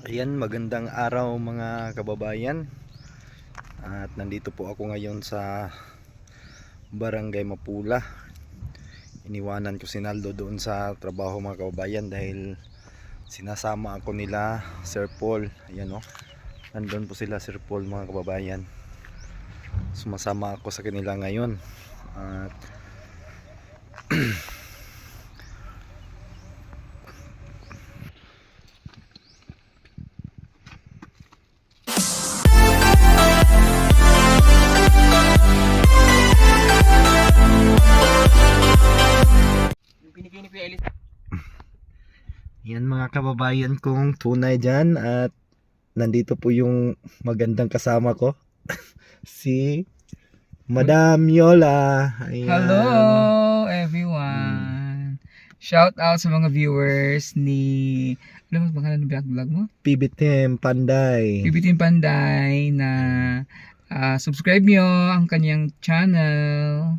Ayan, magandang araw mga kababayan. At nandito po ako ngayon sa Barangay Mapula. Iniwanan ko si Naldo doon sa trabaho mga kababayan dahil sinasama ako nila Sir Paul. Ayan o, nandun po sila Sir Paul mga kababayan. Sumasama ako sa kanila ngayon. At yan mga kababayan kong tunay dyan. At nandito po yung magandang kasama ko si Madam Yola. Ayan. Hello everyone. Shout out sa mga viewers ni ano mo pangalan ng vlog mo? PBTM Panday. PBTM Panday na subscribe nyo ang kanyang channel.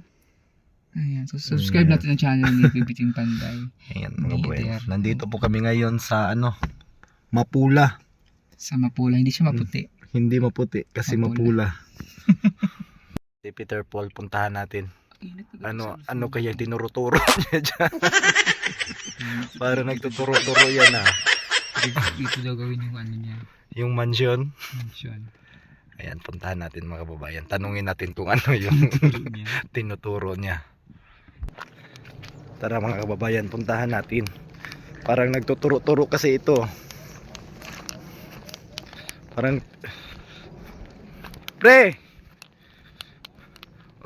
Ayan, so subscribe natin ang channel ni PBTM Panday. Ayan mga boy. Nandito po kami ngayon sa Mapula. Sa Mapula, hindi siya maputi. Hindi maputi kasi Mapula. Si Peter Paul, puntahan natin. Ano kaya tinuruturo niya dyan? Para nagtuturo-turo yan Dito daw gawin yung ano niya. Yung mansion. Mansion. Ayan, puntahan natin mga kababayan. Tanungin natin kung ano yung tinuturo niya. Tara mga kababayan, puntahan natin. Parang nagtuturo-turo kasi ito. Parang pre!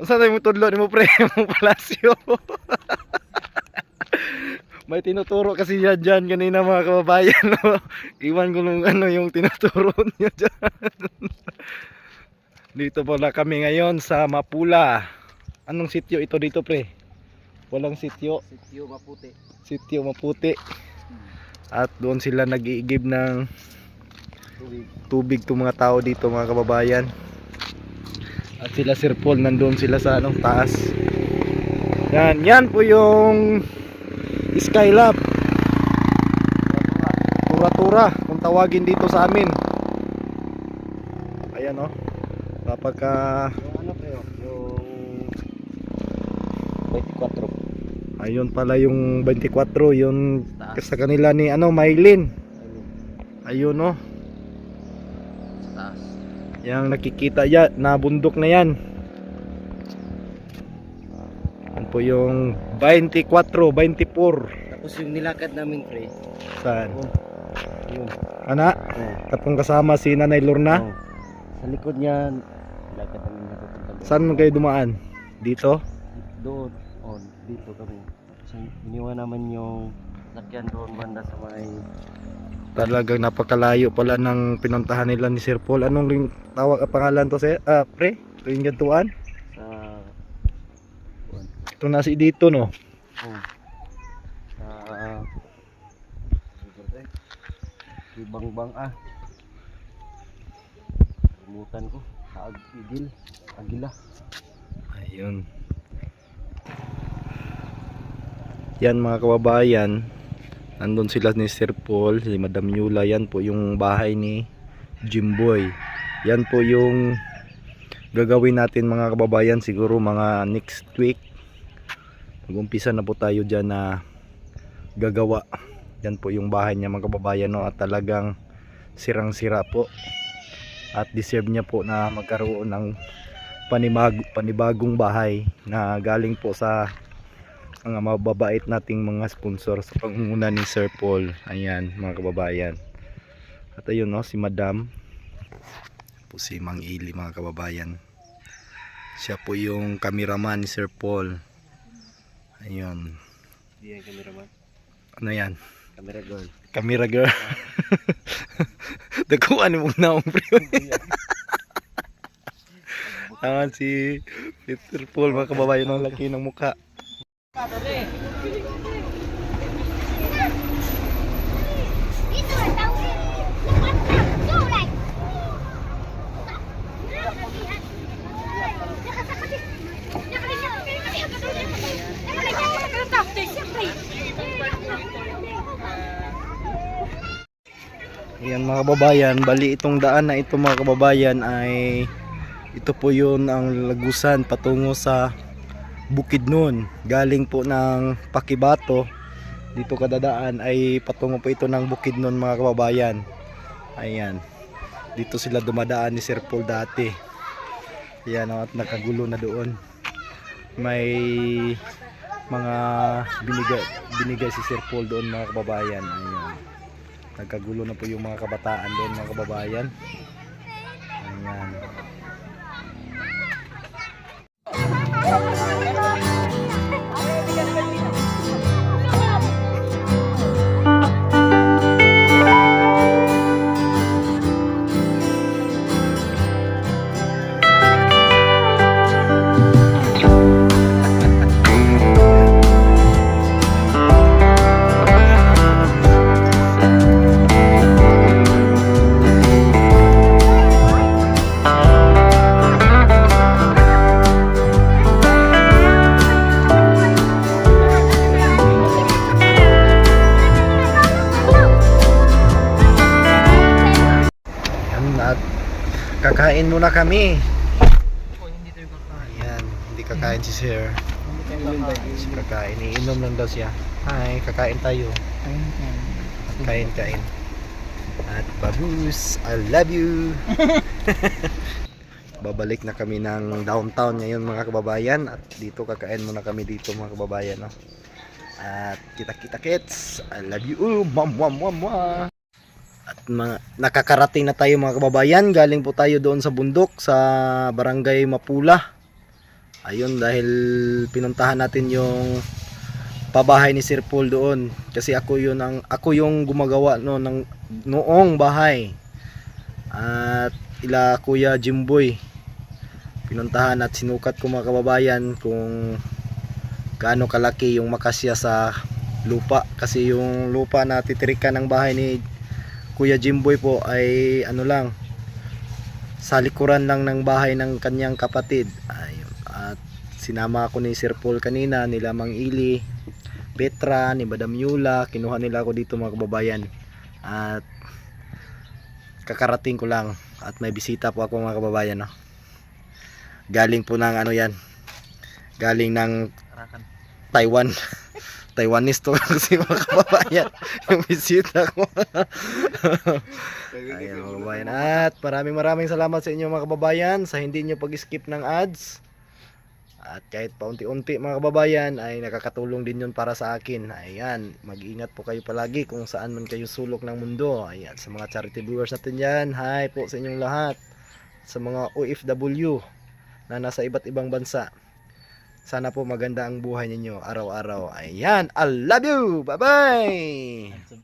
Saan tayo mo tudlo ni mo pre? Mong palasyo. May tinuturo kasi yan dyan kanina mga kababayan. No? Iwan ko nung yung tinuturo niya dyan. Dito pala kami ngayon sa Mapula. Anong sityo ito dito pre? Walang sityo. Sityo Maputi. Sityo Maputi. At doon sila nag-iigib ng tubig to mga tao dito mga kababayan. At sila Sir Paul nandoon sila sa taas. Yan po yung Skylab. Tura-tura kung tawagin dito sa amin. Ayan kapag yung 24. Ayun pala yung 24, yun sa kanila ni Maylin. Ayun Taas. yang nakikita yan na bundok na yan. Yan po yung 24, 24. Tapos yung nilakad namin pre. Saan? Yun. Ana? Katong kasama si Nanay Lorna? Sa likod niya nilakad namin napupunta. Saan kayo dumaan? Dito? Doon. Dito kami. So, iniwan naman yung lakyan doon banda sa may Talagang napakalayo pala ng pinuntahan nila ni Sir Paul. Anong pangalan to pre? Ito yung gantuan? sa Ito nasi dito no? Ibang Limutan ko. Agila. Ayun. Yan mga kababayan, nandun sila ni Sir Paul, si Madam Yula. Yan po yung bahay ni Jimboy. Yan po yung gagawin natin mga kababayan, siguro mga next week. Mag-umpisa na po tayo dyan na gagawa. Yan po yung bahay niya mga kababayan at talagang sirang-sira po. At deserve niya po na magkaroon ng panibagong bahay na galing po sa mga mababait nating mga sponsor sa pangunguna ni Sir Paul. Ayan mga kababayan. At ayun si Madam po, si Mang Ili mga kababayan. Siya po yung cameraman ni Sir Paul. Ayun. Diyan cameraman. Ano yan? Camera girl. Camera girl. Dakuan mo na pre. Ayan si Sir Paul mga kababayan, ang laki ng mukha. Ayan mga kababayan, bali itong daan na ito mga kababayan ay ito po yun ang lagusan patungo sa Bukidnon. Galing po ng Pakibato, dito kadadaan ay patungo po ito ng Bukidnon mga kababayan. Ayan, dito sila dumadaan ni Sir Paul dati. Ayan, at nakagulo na doon. May mga binigay si Sir Paul doon mga kababayan. Ayan, nagkagulo na po yung mga kabataan doon mga kababayan. Ayan. At kakain muna kami. Hindi tayo kakain. Ayan, hindi kakain si Sir. Si kakain, iinom lang daw siya. Hi, kakain tayo. Kain. At babus, I love you. Babalik na kami ng downtown ngayon mga kababayan. At dito kakain muna kami dito mga kababayan. No? At kita kits, I love you. Mwah. At nakakarating na tayo mga kababayan. Galing po tayo doon sa bundok sa Barangay Mapula. Ayun, dahil pinuntahan natin yung pabahay ni Sir Paul doon. Kasi ako yung gumagawa noong bahay. At ila Kuya Jimboy. Pinuntahan at sinukat ko mga kababayan kung gaano kalaki yung makasya sa lupa. Kasi yung lupa na titirikan ng bahay ni Kuya Jimboy po ay sa likuran lang ng bahay ng kanyang kapatid. Ayun. At sinama ako ni Sir Paul kanina, nila Mang Ili, Petra, ni Madam Yula, kinuha nila ako dito mga kababayan. At kakarating ko lang at may bisita po ako mga kababayan. No? Galing po ng galing ng Taiwan. Taiwanese to kasi mga kababayan yung bisita ko. Ayan mga kababayan. At maraming salamat sa inyo mga kababayan sa hindi nyo pag-skip ng ads. At kahit paunti-unti mga kababayan ay nakakatulong din yun para sa akin. Ayan, mag-ingat po kayo palagi kung saan man kayo sulok ng mundo. Ayan, sa mga charity viewers natin dyan, hi po sa inyong lahat. Sa mga OFW na nasa iba't ibang bansa. Sana po maganda ang buhay ninyo araw-araw. Ayan, I love you. Bye-bye.